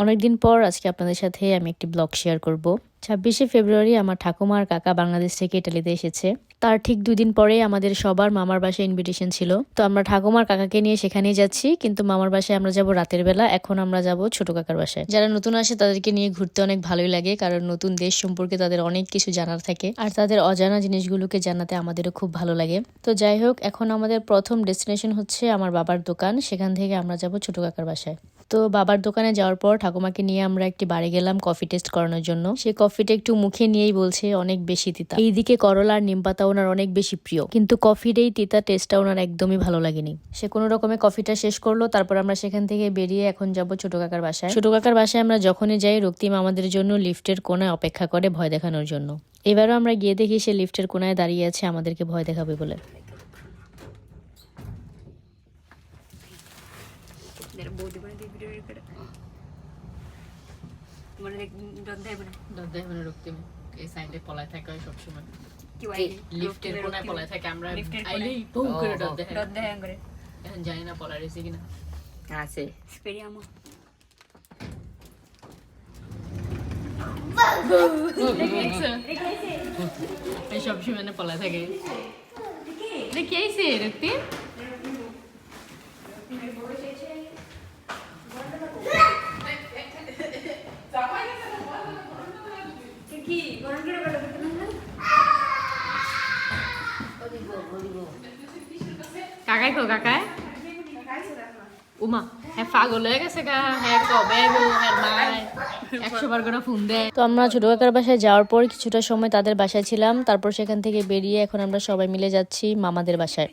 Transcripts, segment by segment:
অনেকদিন পর আজকে আপনাদের সাথে আমি একটি ব্লগ শেয়ার করব। 26শে ফেব্রুয়ারি আমার ঠাকুমা আর কাকা বাংলাদেশ থেকে ইটালিতে এসেছে। তার ঠিক 2 দিন পরে আমাদের সবার মামার বাসায় ইনভিটেশন ছিল। তো আমরা ঠাকুমার কাকাকে নিয়ে সেখানেই যাচ্ছি, কিন্তু মামার বাসায় আমরা যাব রাতের বেলা। এখন আমরা যাব ছোট কাকার বাসায়। যারা নতুন আসে তাদেরকে নিয়ে ঘুরতে অনেক ভালোই লাগে, কারণ নতুন দেশ সম্পর্কে তাদের অনেক কিছু জানার থাকে, আর তাদের অজানা জিনিসগুলোকে জানাতে আমাদেরও খুব ভালো লাগে। তো যাই হোক, এখন আমাদের প্রথম ডেস্টিনেশন হচ্ছে আমার বাবার দোকান। সেখান থেকে আমরা যাব ছোট কাকার বাসায়। তো বাবার দোকানে যাওয়ার পর ঠাকুমাকে নিয়ে আমরা একটি বাড়ি গেলাম কফি টেস্ট করানোর জন্য। সে কফিটা একটু মুখে নিয়েই বলছে অনেক বেশি তিতা। এইদিকে করলা আর নিম পাতা ওনার অনেক বেশি প্রিয়, কিন্তু কফির এই তিতা টেস্টটা ওনার একদমই ভালো লাগেনি। সে কোনো রকমে কফিটা শেষ করলো। তারপর আমরা সেখান থেকে বেরিয়ে এখন যাব ছোট কাকার বাসায়। ছোট কাকার বাসায় আমরা যখনই যাই, রক্তিম আমাদের জন্য লিফটের কোনায় অপেক্ষা করে ভয় দেখানোর জন্য। এবারও আমরা গিয়ে দেখি সে লিফটের কোনায় দাঁড়িয়ে আছে আমাদেরকে ভয় দেখাবে বলে। সবসময় পলায় থাকে। কি আইছে রক্তিম? কাকাই তো কাকায় উমা হ্যাঁ পাগল হয়ে গেছে গা। হ্যাঁ কবে হ্যাঁ মায় 100 বার করে ফোন দেয়। তো আমরা ছোট কাকার বাসায় যাওয়ার পর কিছুটা সময় তাদের বাসায় ছিলাম। তারপর সেখান থেকে বেরিয়ে এখন আমরা সবাই মিলে যাচ্ছি মামাদের বাসায়।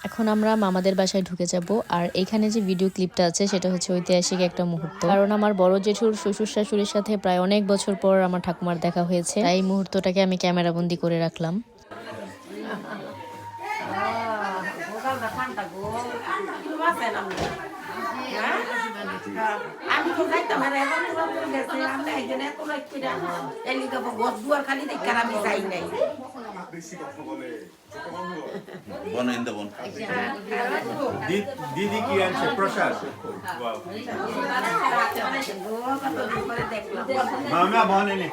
এখন আমরা মামাদের বাসায় ঢুকে যাব। আর এখানে যে ভিডিও ক্লিপটা আছে সেটা হচ্ছে ঐতিহাসিক একটা মুহূর্ত, কারণ আমার বড় জেঠুর শ্বশুর শাশুড়ির সাথে প্রায় অনেক বছর পর আমার ঠাকুমার দেখা হয়েছে। তাই এই মুহূর্তটাকে আমি ক্যামেরা বন্দি করে রাখলাম। আমি তো যাইতাম আর এখন গেছে আমরা একজন এত লাইক করে এলিকা ঘর দুয়ার খালি দেখে আমি যাই নাই। দিদি কি আনছে প্রসাদ? মামা বনে নে